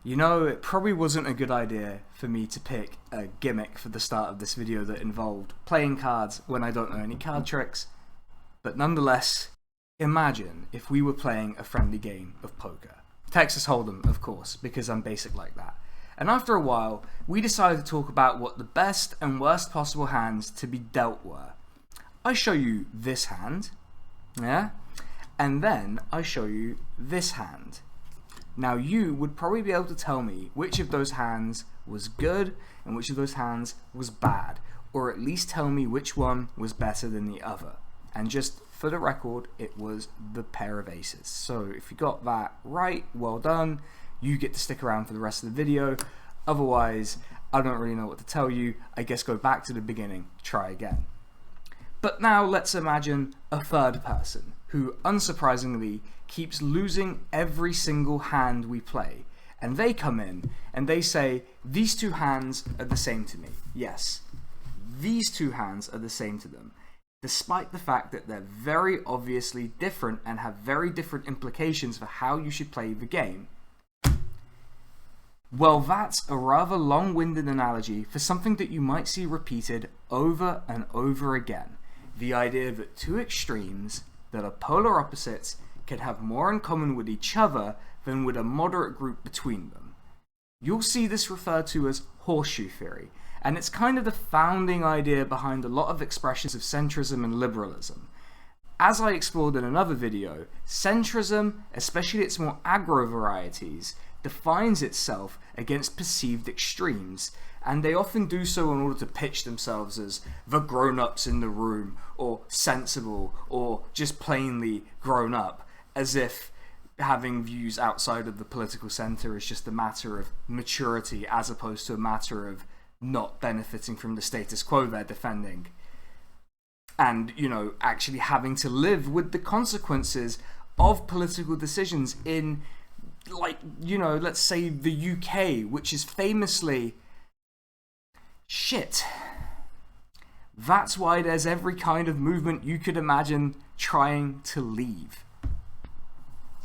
You know, it probably wasn't a good idea for me to pick a gimmick for the start of this video that involved playing cards when I don't know any card tricks, but nonetheless, imagine if we were playing a friendly game of poker. Texas Hold'em, of course, because I'm basic like that. And after a while, we decided to talk about what the best and worst possible hands to be dealt were. I show you this hand, yeah? And then I show you this hand. Now you would probably be able to tell me which of those hands was good and which of those hands was bad, or at least tell me which one was better than the other. And just for the record, it was the pair of aces. So if you got that right, well done. You get to stick around for the rest of the video. Otherwise, I don't really know what to tell you. I guess go back to the beginning, try again. But now let's imagine a third person who, unsurprisingly, keeps losing every single hand we play. And they come in and they say, these two hands are the same to me. Yes, these two hands are the same to them, despite the fact that they're very obviously different and have very different implications for how you should play the game. Well, that's a rather long-winded analogy for something that you might see repeated over and over again. The idea that two extremes that are polar opposites can have more in common with each other than with a moderate group between them. You'll see this referred to as horseshoe theory, and it's kind of the founding idea behind a lot of expressions of centrism and liberalism. As I explored in another video, centrism, especially its more aggro varieties, defines itself against perceived extremes, and they often do so in order to pitch themselves as the grown-ups in the room, or sensible, or just plainly grown up, as if having views outside of the political centre is just a matter of maturity as opposed to a matter of not benefiting from the status quo they're defending. And, you know, actually having to live with the consequences of political decisions in, like, you know, let's say the UK, which is famously shit. That's why there's every kind of movement you could imagine trying to leave.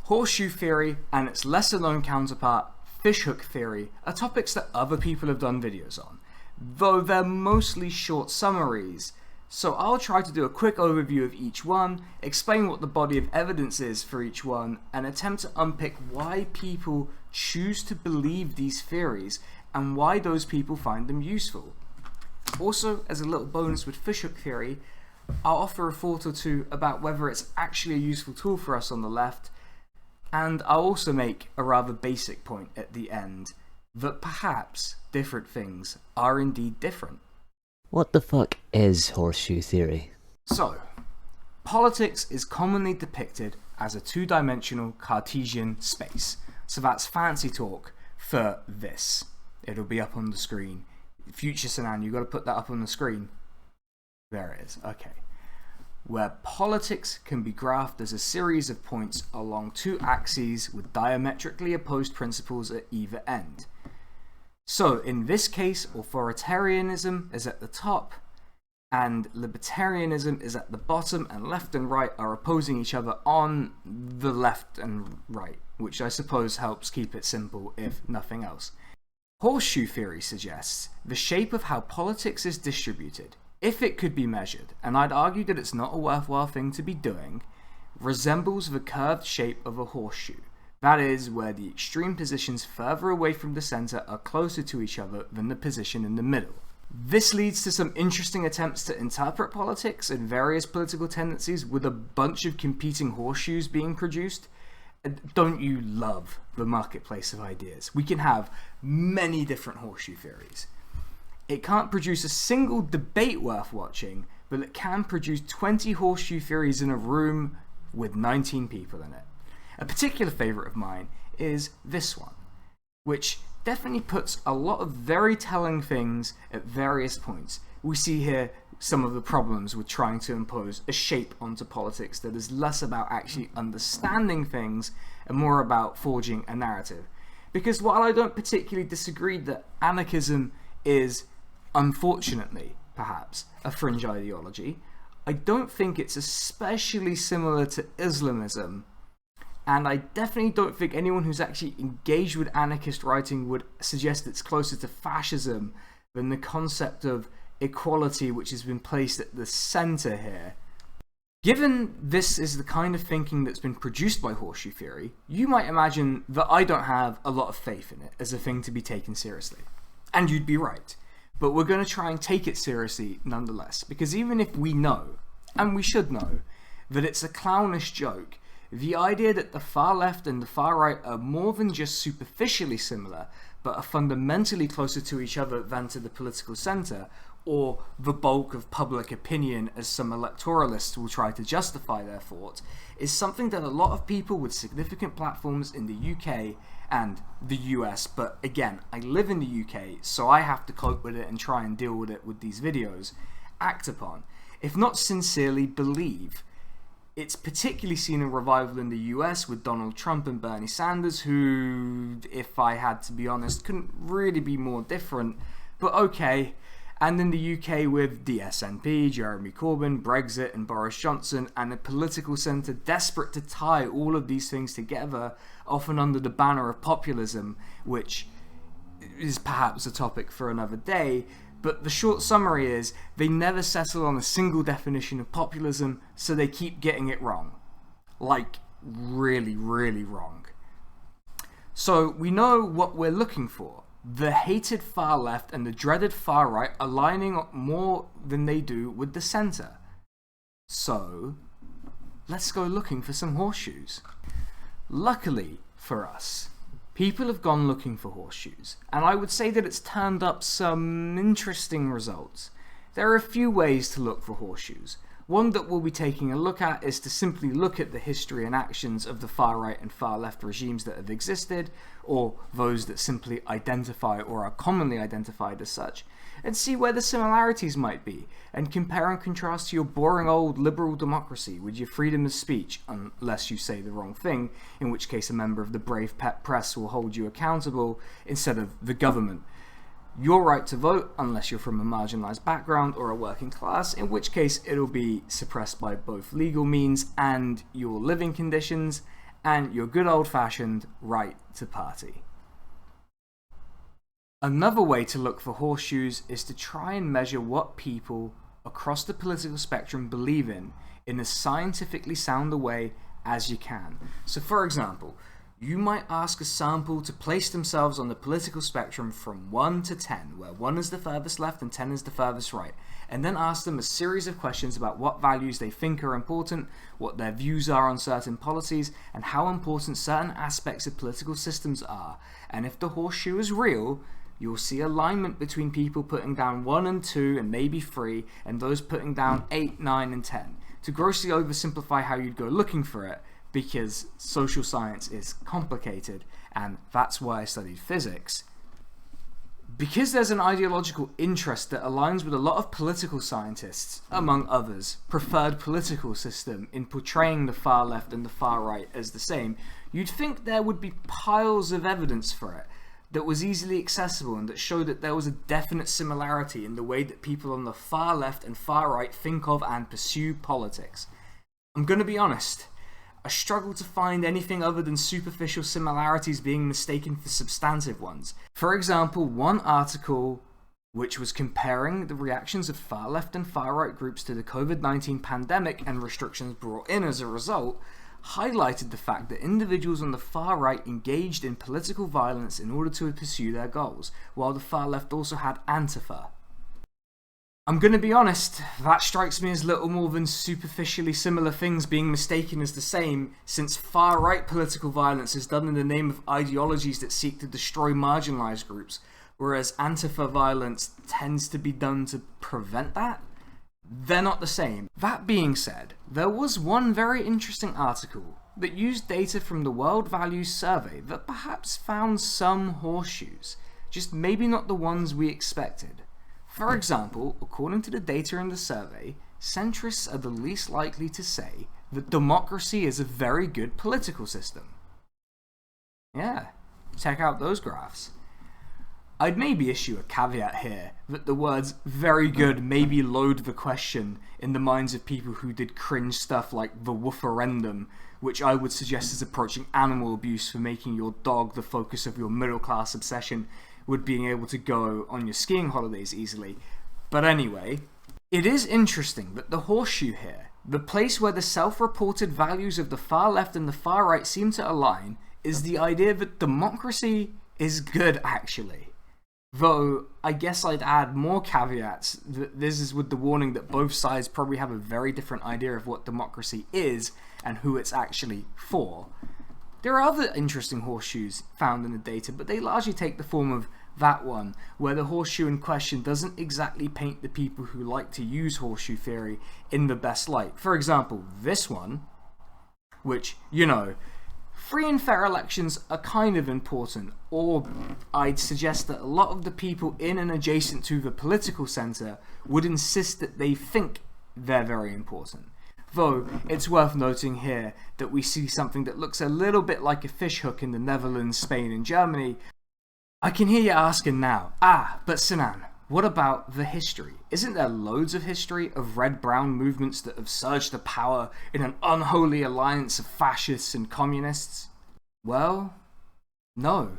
Horseshoe theory and its lesser known counterpart, fishhook theory, are topics that other people have done videos on, though they're mostly short summaries. So I'll try to do a quick overview of each one, explain what the body of evidence is for each one, and attempt to unpick why people choose to believe these theories and why those people find them useful. Also, as a little bonus with fishhook theory, I'll offer a thought or two about whether it's actually a useful tool for us on the left, and I'll also make a rather basic point at the end, that perhaps different things are indeed different. What the fuck is horseshoe theory? So, politics is commonly depicted as a two-dimensional Cartesian space. So that's fancy talk for this. It'll be up on the screen. Future Sanan, you got to put that up on the screen. There it is. Okay. Where politics can be graphed as a series of points along two axes with diametrically opposed principles at either end. So in this case, authoritarianism is at the top and libertarianism is at the bottom, and left and right are opposing each other on the left and right, which I suppose helps keep it simple if nothing else. Horseshoe theory suggests the shape of how politics is distributed, if it could be measured, and I'd argue that it's not a worthwhile thing to be doing, resembles the curved shape of a horseshoe. That is, where the extreme positions further away from the centre are closer to each other than the position in the middle. This leads to some interesting attempts to interpret politics and various political tendencies with a bunch of competing horseshoes being produced. Don't you love the marketplace of ideas? We can have many different horseshoe theories. It can't produce a single debate worth watching, but it can produce 20 horseshoe theories in a room with 19 people in it. A particular favourite of mine is this one, which definitely puts a lot of very telling things at various points. We see here some of the problems with trying to impose a shape onto politics that is less about actually understanding things and more about forging a narrative. Because while I don't particularly disagree that anarchism is, unfortunately, perhaps, a fringe ideology, I don't think it's especially similar to Islamism And I definitely don't think anyone who's actually engaged with anarchist writing would suggest it's closer to fascism than the concept of equality, which has been placed at the centre here. Given this is the kind of thinking that's been produced by horseshoe theory, you might imagine that I don't have a lot of faith in it as a thing to be taken seriously. And you'd be right. But we're going to try and take it seriously nonetheless, because even if we know, and we should know, that it's a clownish joke, the idea that the far left and the far right are more than just superficially similar, but are fundamentally closer to each other than to the political centre, or the bulk of public opinion as some electoralists will try to justify their thought, is something that a lot of people with significant platforms in the UK and the US, but again, I live in the UK, so I have to cope with it and try and deal with it with these videos, act upon, if not sincerely believe. It's particularly seen a revival in the US with Donald Trump and Bernie Sanders, who, if I had to be honest, couldn't really be more different, but okay. And in the UK with the SNP, Jeremy Corbyn, Brexit and Boris Johnson, and a political centre desperate to tie all of these things together, often under the banner of populism, which is perhaps a topic for another day. But the short summary is, they never settle on a single definition of populism, so they keep getting it wrong. Like, really, really wrong. So, we know what we're looking for. The hated far left and the dreaded far right aligning more than they do with the centre. So, let's go looking for some horseshoes. Luckily for us, people have gone looking for horseshoes, and I would say that it's turned up some interesting results. There are a few ways to look for horseshoes. One that we'll be taking a look at is to simply look at the history and actions of the far right and far left regimes that have existed, or those that simply identify or are commonly identified as such, and see where the similarities might be, and compare and contrast to your boring old liberal democracy with your freedom of speech, unless you say the wrong thing, in which case a member of the brave pet press will hold you accountable instead of the government. Your right to vote, unless you're from a marginalised background or a working class, in which case it'll be suppressed by both legal means and your living conditions, and your good old-fashioned right to party. Another way to look for horseshoes is to try and measure what people across the political spectrum believe in as scientifically sound a way as you can. So for example, you might ask a sample to place themselves on the political spectrum from 1 to 10, where 1 is the furthest left and 10 is the furthest right, and then ask them a series of questions about what values they think are important, what their views are on certain policies, and how important certain aspects of political systems are. And if the horseshoe is real, you'll see alignment between people putting down 1 and 2 and maybe 3, and those putting down 8, 9 and 10. To grossly oversimplify how you'd go looking for it, because social science is complicated, and that's why I studied physics. Because there's an ideological interest that aligns with a lot of political scientists, among others, preferred political system in portraying the far left and the far right as the same, you'd think there would be piles of evidence for it that was easily accessible and that showed that there was a definite similarity in the way that people on the far left and far right think of and pursue politics. I'm going to be honest, I struggle to find anything other than superficial similarities being mistaken for substantive ones. For example, one article which was comparing the reactions of far left and far right groups to the COVID-19 pandemic and restrictions brought in as a result, highlighted the fact that individuals on the far right engaged in political violence in order to pursue their goals, while the far left also had Antifa. I'm going to be honest, that strikes me as little more than superficially similar things being mistaken as the same, since far-right political violence is done in the name of ideologies that seek to destroy marginalised groups, whereas Antifa violence tends to be done to prevent that? They're not the same. That being said, there was one very interesting article that used data from the World Values Survey that perhaps found some horseshoes, just maybe not the ones we expected. For example, according to the data in the survey, centrists are the least likely to say that democracy is a very good political system. Yeah, check out those graphs. I'd maybe issue a caveat here that the words very good maybe load the question in the minds of people who did cringe stuff like the wooferendum, which I would suggest is approaching animal abuse for making your dog the focus of your middle-class obsession with being able to go on your skiing holidays easily. But anyway, it is interesting that the horseshoe here, the place where the self-reported values of the far left and the far right seem to align, is the idea that democracy is good, actually. Though, I guess I'd add more caveats that this is with the warning that both sides probably have a very different idea of what democracy is and who it's actually for. There are other interesting horseshoes found in the data, but they largely take the form of that one, where the horseshoe in question doesn't exactly paint the people who like to use horseshoe theory in the best light. For example, this one, which, you know, free and fair elections are kind of important, or I'd suggest that a lot of the people in and adjacent to the political centre would insist that they think they're very important. Though, it's worth noting here that we see something that looks a little bit like a fishhook in the Netherlands, Spain and Germany. I can hear you asking now, but Sinan, what about the history? Isn't there loads of history of red-brown movements that have surged to power in an unholy alliance of fascists and communists? Well, no.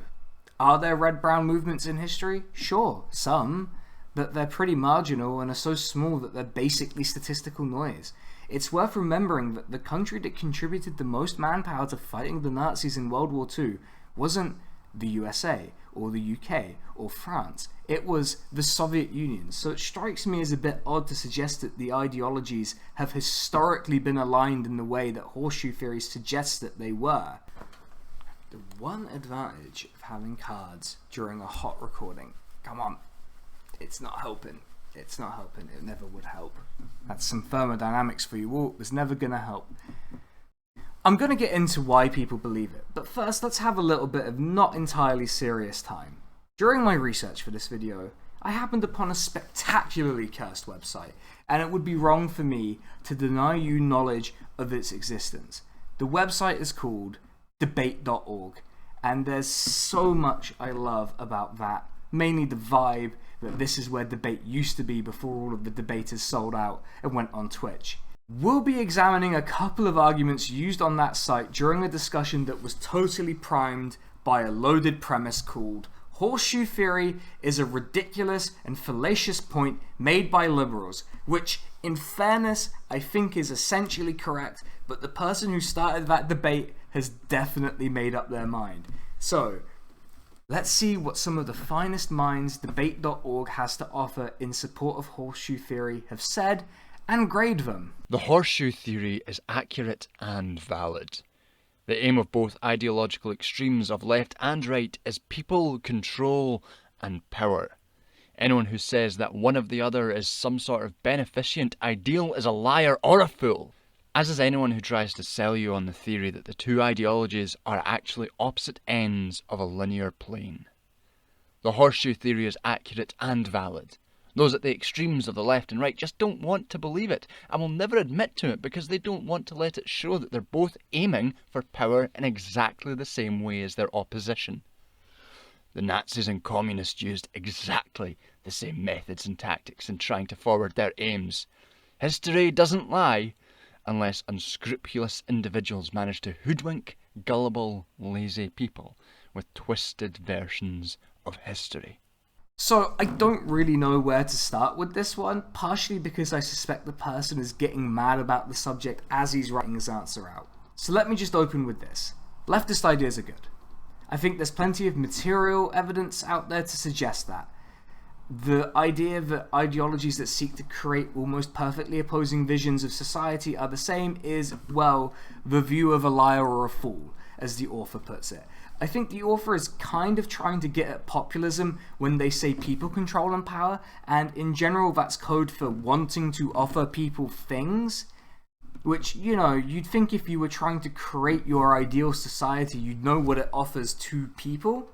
Are there red-brown movements in history? Sure, some, but they're pretty marginal and are so small that they're basically statistical noise. It's worth remembering that the country that contributed the most manpower to fighting the Nazis in World War II wasn't the USA, or the UK, or France. It was the Soviet Union, so it strikes me as a bit odd to suggest that the ideologies have historically been aligned in the way that horseshoe theory suggests that they were. The one advantage of having cards during a hot recording, come on, it's not helping. It's not helping. It never would help. That's some thermodynamics for you all. It was never going to help. I'm going to get into why people believe it, but first let's have a little bit of not entirely serious time. During my research for this video, I happened upon a spectacularly cursed website, and it would be wrong for me to deny you knowledge of its existence. The website is called debate.org, and there's so much I love about that, mainly the vibe that this is where debate used to be before all of the debaters sold out and went on Twitch. We'll be examining a couple of arguments used on that site during a discussion that was totally primed by a loaded premise called Horseshoe theory is a ridiculous and fallacious point made by liberals, which, in fairness, I think is essentially correct, but the person who started that debate has definitely made up their mind. So, let's see what some of the finest minds debate.org has to offer in support of horseshoe theory have said, and grade them. The horseshoe theory is accurate and valid. The aim of both ideological extremes of left and right is people, control, and power. Anyone who says that one of the other is some sort of beneficent ideal is a liar or a fool. As is anyone who tries to sell you on the theory that the two ideologies are actually opposite ends of a linear plane. The horseshoe theory is accurate and valid. Those at the extremes of the left and right just don't want to believe it, and will never admit to it because they don't want to let it show that they're both aiming for power in exactly the same way as their opposition. The Nazis and communists used exactly the same methods and tactics in trying to forward their aims. History doesn't lie, unless unscrupulous individuals manage to hoodwink gullible, lazy people with twisted versions of history. So, I don't really know where to start with this one, partially because I suspect the person is getting mad about the subject as he's writing his answer out. So let me just open with this. Leftist ideas are good. I think there's plenty of material evidence out there to suggest that. The idea that ideologies that seek to create almost perfectly opposing visions of society are the same is, well, the view of a liar or a fool, as the author puts it. I think the author is kind of trying to get at populism when they say people control and power, and in general that's code for wanting to offer people things, which, you know, you'd think if you were trying to create your ideal society, you'd know what it offers to people.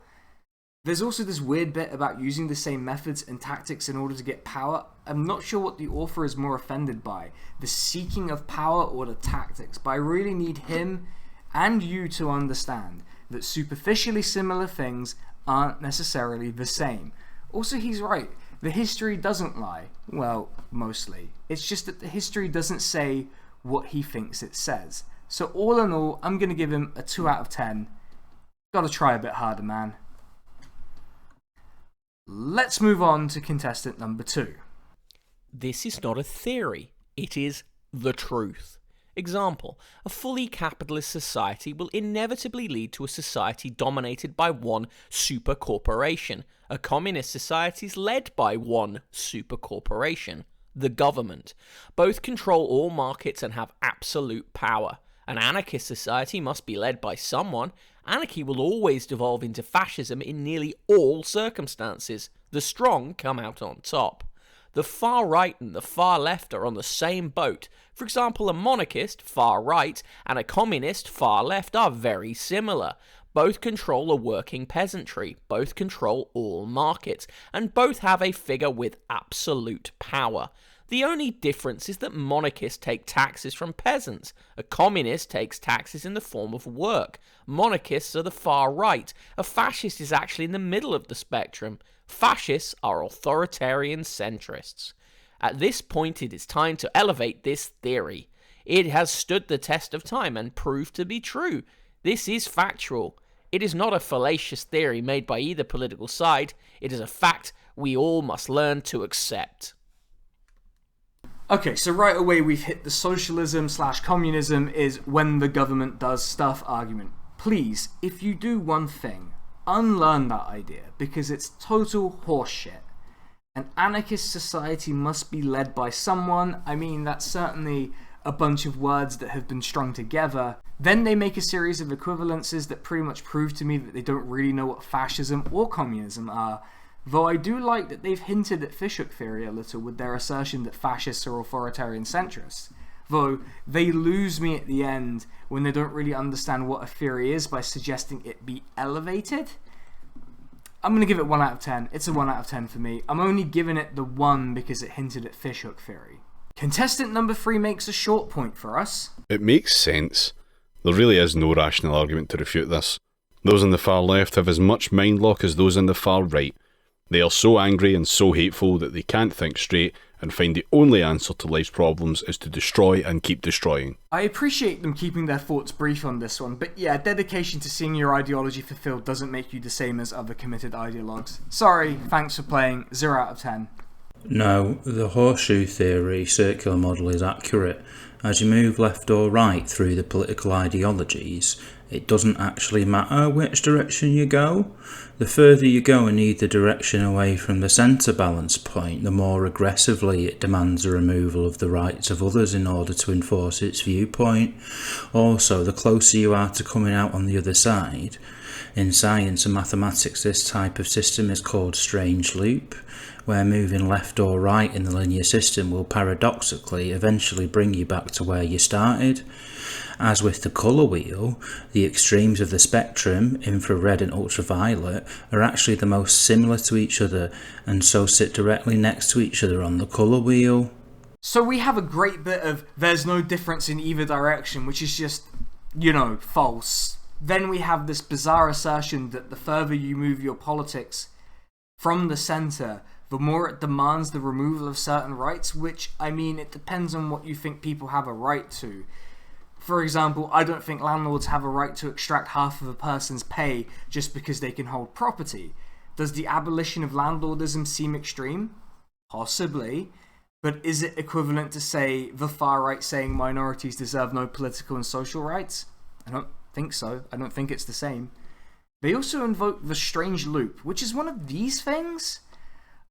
There's also this weird bit about using the same methods and tactics in order to get power. I'm not sure what the author is more offended by, the seeking of power or the tactics, but I really need him and you to understand that superficially similar things aren't necessarily the same. Also, he's right. The history doesn't lie. Well, mostly. It's just that the history doesn't say what he thinks it says. So all in all, I'm going to give him a 2 out of 10. Gotta try a bit harder, man. Let's move on to contestant number 2. This is not a theory, it is the truth. Example, a fully capitalist society will inevitably lead to a society dominated by one super corporation. A communist society is led by one super corporation, the government. Both control all markets and have absolute power. An anarchist society must be led by someone. Anarchy will always devolve into fascism in nearly all circumstances. The strong come out on top. The far right and the far left are on the same boat. For example, a monarchist, far right, and a communist, far left, are very similar. Both control a working peasantry, both control all markets, and both have a figure with absolute power. The only difference is that monarchists take taxes from peasants. A communist takes taxes in the form of work. Monarchists are the far right. A fascist is actually in the middle of the spectrum. Fascists are authoritarian centrists. At this point, it is time to elevate this theory. It has stood the test of time and proved to be true. This is factual. It is not a fallacious theory made by either political side. It is a fact we all must learn to accept. Okay, so right away we've hit the socialism/communism is when the government does stuff argument. Please, if you do one thing, unlearn that idea, because it's total horseshit. An anarchist society must be led by someone. I mean, that's certainly a bunch of words that have been strung together. Then they make a series of equivalences that pretty much prove to me that they don't really know what fascism or communism are. Though I do like that they've hinted at Fishhook theory a little with their assertion that fascists are authoritarian centrists. Though they lose me at the end when they don't really understand what a theory is by suggesting it be elevated. I'm going to give it 1 out of 10. It's a 1 out of 10 for me. I'm only giving it the 1 because it hinted at Fishhook theory. Contestant number 3 makes a short point for us. It makes sense. There really is no rational argument to refute this. Those on the far left have as much mind lock as those on the far right. They are so angry and so hateful that they can't think straight and find the only answer to life's problems is to destroy and keep destroying. I appreciate them keeping their thoughts brief on this one, but yeah, dedication to seeing your ideology fulfilled doesn't make you the same as other committed ideologues. Sorry, thanks for playing, 0 out of 10. No, the horseshoe theory circular model is accurate. As you move left or right through the political ideologies, it doesn't actually matter which direction you go. The further you go in either direction away from the centre balance point, the more aggressively it demands the removal of the rights of others in order to enforce its viewpoint. Also, the closer you are to coming out on the other side. In science and mathematics, this type of system is called strange loop, where moving left or right in the linear system will paradoxically eventually bring you back to where you started. As with the colour wheel, the extremes of the spectrum, infrared and ultraviolet, are actually the most similar to each other and so sit directly next to each other on the colour wheel. So we have a great bit of there's no difference in either direction, which is just, false. Then we have this bizarre assertion that the further you move your politics from the centre, the more it demands the removal of certain rights, which, it depends on what you think people have a right to. For example, I don't think landlords have a right to extract half of a person's pay just because they can hold property. Does the abolition of landlordism seem extreme? Possibly. But is it equivalent to, say, the far right saying minorities deserve no political and social rights? I don't think so. I don't think it's the same. They also invoke the strange loop, which is one of these things,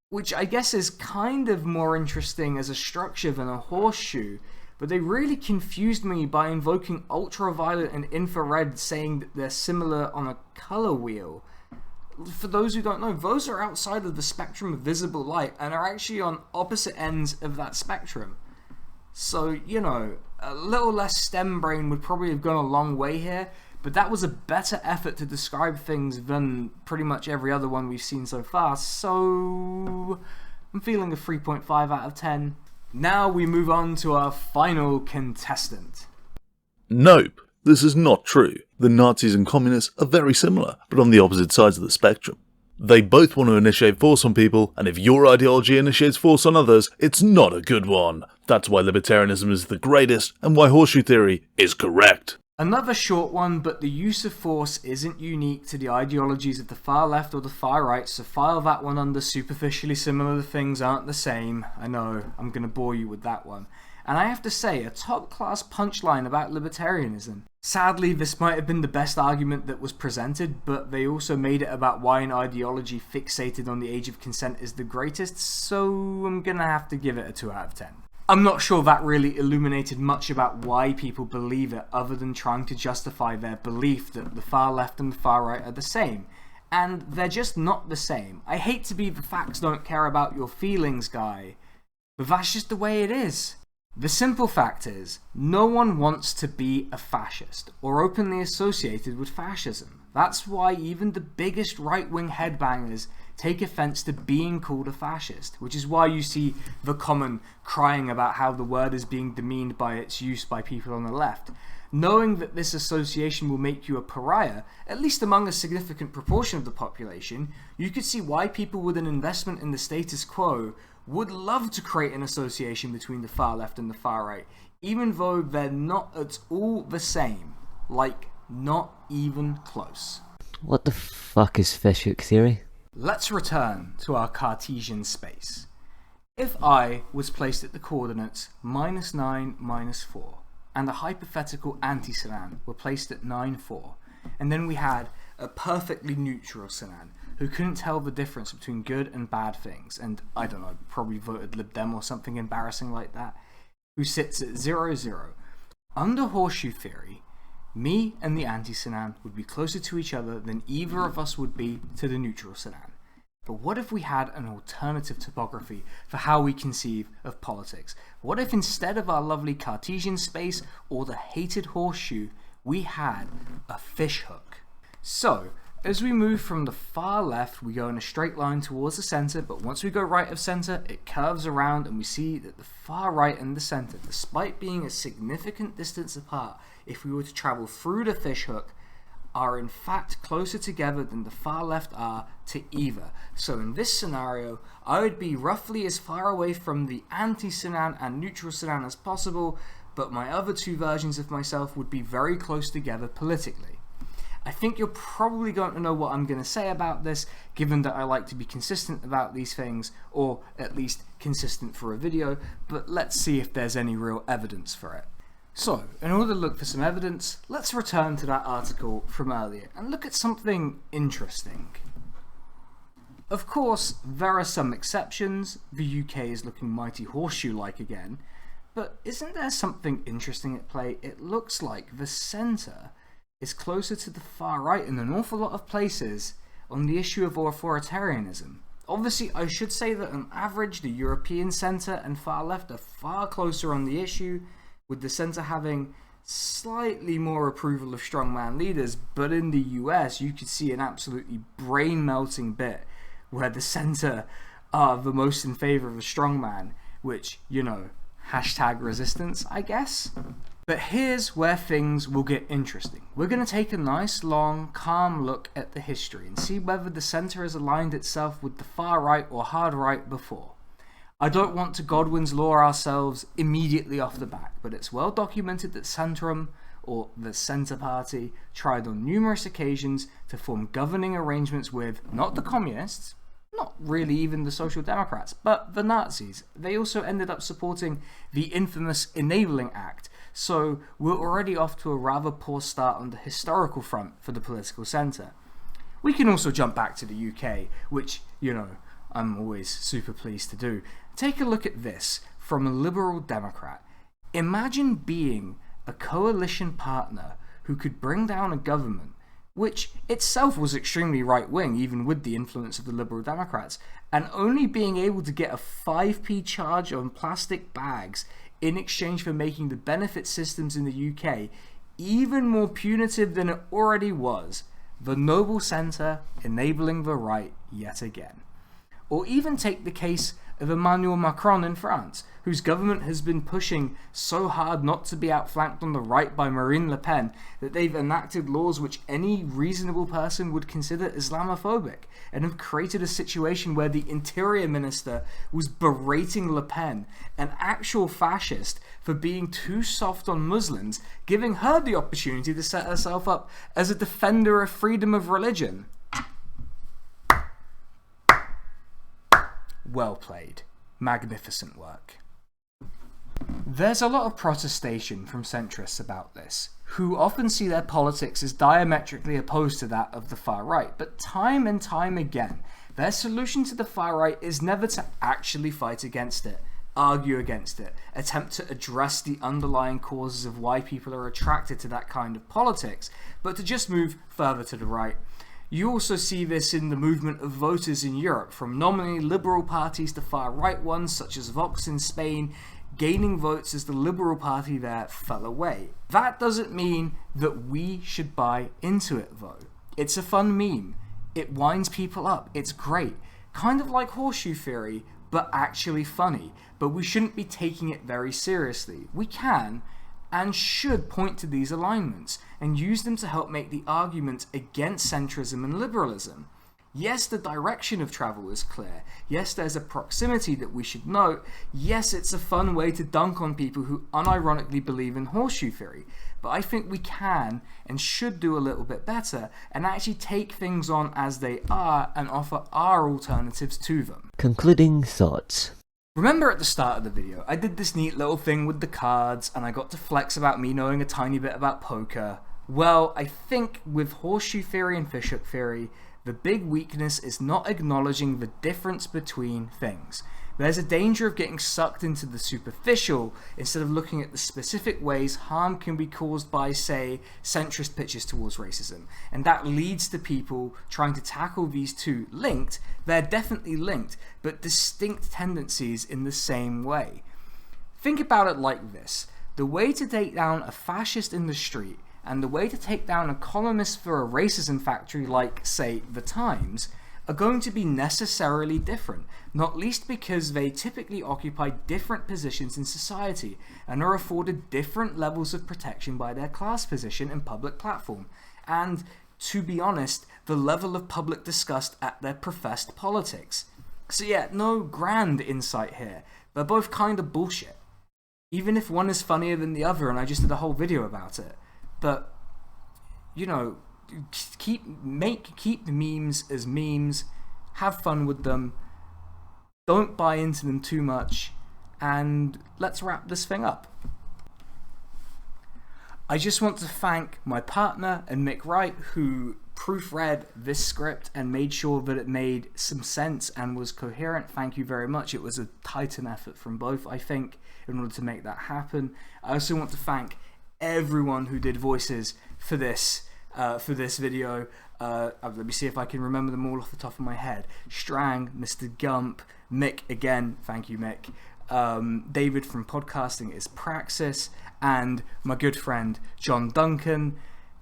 which I guess is kind of more interesting as a structure than a horseshoe, but they really confused me by invoking ultraviolet and infrared, saying that they're similar on a colour wheel. For those who don't know, those are outside of the spectrum of visible light and are actually on opposite ends of that spectrum. So, a little less STEM brain would probably have gone a long way here, but that was a better effort to describe things than pretty much every other one we've seen so far, so I'm feeling a 3.5 out of 10. Now we move on to our final contestant. Nope, this is not true. The Nazis and communists are very similar, but on the opposite sides of the spectrum. They both want to initiate force on people, and if your ideology initiates force on others, it's not a good one. That's why libertarianism is the greatest, and why horseshoe theory is correct. Another short one, but the use of force isn't unique to the ideologies of the far left or the far right, so file that one under superficially similar things aren't the same. I know, I'm going to bore you with that one. And I have to say, a top-class punchline about libertarianism. Sadly, this might have been the best argument that was presented, but they also made it about why an ideology fixated on the age of consent is the greatest, so I'm gonna have to give it a 2 out of 10. I'm not sure that really illuminated much about why people believe it, other than trying to justify their belief that the far left and the far right are the same. And they're just not the same. I hate to be the facts don't care about your feelings guy, but that's just the way it is. The simple fact is, no one wants to be a fascist, or openly associated with fascism. That's why even the biggest right-wing headbangers take offense to being called a fascist, which is why you see the common crying about how the word is being demeaned by its use by people on the left. Knowing that this association will make you a pariah, at least among a significant proportion of the population, you could see why people with an investment in the status quo would love to create an association between the far left and the far right, even though they're not at all the same. Like, not even close. What the fuck is fishhook theory? Let's return to our Cartesian space. If I was placed at the coordinates -9, -4, and a hypothetical anti-Sinan were placed at 9, 4, and then we had a perfectly neutral Sinan who couldn't tell the difference between good and bad things, and I don't know, probably voted Lib Dem or something embarrassing like that, who sits at 0, 0. Under horseshoe theory, me and the anti-Sinan would be closer to each other than either of us would be to the neutral Sinan. But what if we had an alternative topography for how we conceive of politics? What if instead of our lovely Cartesian space or the hated horseshoe, we had a fishhook? So, as we move from the far left, we go in a straight line towards the center, but once we go right of center, it curves around and we see that the far right and the center, despite being a significant distance apart, if we were to travel through the fishhook, are in fact closer together than the far left are to either. So in this scenario, I would be roughly as far away from the anti-Sinan and neutral Sinan as possible, but my other two versions of myself would be very close together politically. I think you're probably going to know what I'm going to say about this, given that I like to be consistent about these things, or at least consistent for a video, but let's see if there's any real evidence for it. So, in order to look for some evidence, let's return to that article from earlier and look at something interesting. Of course, there are some exceptions. The UK is looking mighty horseshoe-like again, but isn't there something interesting at play? It looks like the centre is closer to the far right in an awful lot of places on the issue of authoritarianism. Obviously, I should say that on average, the European centre and far left are far closer on the issue, with the centre having slightly more approval of strongman leaders, but in the US, you could see an absolutely brain-melting bit where the centre are the most in favour of a strongman, which, you know, #resistance, I guess? But here's where things will get interesting. We're going to take a nice, long, calm look at the history and see whether the centre has aligned itself with the far right or hard right before. I don't want to Godwin's law ourselves immediately off the back, but it's well documented that Centrum, or the Centre Party, tried on numerous occasions to form governing arrangements with, not the communists, not really even the Social Democrats, but the Nazis. They also ended up supporting the infamous Enabling Act, so we're already off to a rather poor start on the historical front for the political centre. We can also jump back to the UK, which, you know, I'm always super pleased to do. Take a look at this from a Liberal Democrat. Imagine being a coalition partner who could bring down a government which itself was extremely right-wing, even with the influence of the Liberal Democrats, and only being able to get a 5p charge on plastic bags in exchange for making the benefit systems in the UK even more punitive than it already was. The noble centre enabling the right yet again. Or even take the case of Emmanuel Macron in France, whose government has been pushing so hard not to be outflanked on the right by Marine Le Pen that they've enacted laws which any reasonable person would consider Islamophobic, and have created a situation where the interior minister was berating Le Pen, an actual fascist, for being too soft on Muslims, giving her the opportunity to set herself up as a defender of freedom of religion. Well played. Magnificent work. There's a lot of protestation from centrists about this, who often see their politics as diametrically opposed to that of the far right, but time and time again, their solution to the far right is never to actually fight against it, argue against it, attempt to address the underlying causes of why people are attracted to that kind of politics, but to just move further to the right. You also see this in the movement of voters in Europe, from nominally liberal parties to far-right ones, such as Vox in Spain, gaining votes as the Liberal Party there fell away. That doesn't mean that we should buy into it, though. It's a fun meme. It winds people up. It's great. Kind of like horseshoe theory, but actually funny. But we shouldn't be taking it very seriously. We can and should point to these alignments and use them to help make the argument against centrism and liberalism. Yes, the direction of travel is clear. Yes, there's a proximity that we should note. Yes, it's a fun way to dunk on people who unironically believe in horseshoe theory. But I think we can and should do a little bit better and actually take things on as they are and offer our alternatives to them. Concluding thoughts. Remember at the start of the video, I did this neat little thing with the cards and I got to flex about me knowing a tiny bit about poker. Well, I think with horseshoe theory and fishhook theory, the big weakness is not acknowledging the difference between things. There's a danger of getting sucked into the superficial instead of looking at the specific ways harm can be caused by, say, centrist pitches towards racism. And that leads to people trying to tackle these two linked. They're definitely linked, but distinct tendencies in the same way. Think about it like this. The way to take down a fascist in the street and the way to take down a columnist for a racism factory like, say, The Times, are going to be necessarily different, not least because they typically occupy different positions in society and are afforded different levels of protection by their class position and public platform, and, to be honest, the level of public disgust at their professed politics. So yeah, no grand insight here. They're both kind of bullshit. Even if one is funnier than the other, and I just did a whole video about it. But, you know, keep the memes as memes, have fun with them, don't buy into them too much, and let's wrap this thing up. I just want to thank my partner and Mick Wright, who proofread this script and made sure that it made some sense and was coherent. Thank you very much. It was a titan effort from both, I think, in order to make that happen. I also want to thank everyone who did voices for this video. Let me see if I can remember them all off the top of my head. Strang, MrGump, Mick again, thank you Mick, David from Podcasting is Praxis, and my good friend John Duncan.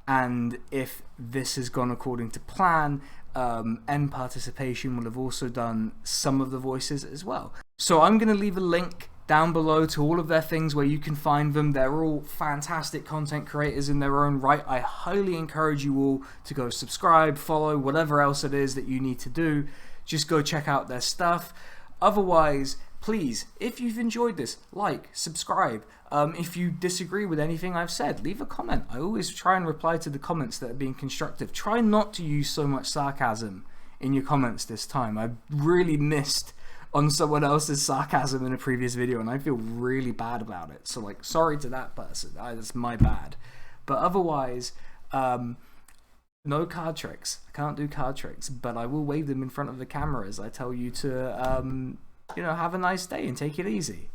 And if this has gone according to plan, NParticipacion will have also done some of the voices as well. So I'm going to leave a link down below to all of their things where you can find them. They're all fantastic content creators in their own right. I highly encourage you all to go subscribe, follow, whatever else it is that you need to do. Just go check out their stuff. Otherwise, please, if you've enjoyed this, like, subscribe. If you disagree with anything I've said, leave a comment. I always try and reply to the comments that are being constructive. Try not to use so much sarcasm in your comments this time. I really missed on someone else's sarcasm in a previous video and I feel really bad about it. So, like, sorry to that person. That's my bad. But otherwise, no card tricks. I can't do card tricks, but I will wave them in front of the camera as I tell you to, you know, have a nice day and take it easy.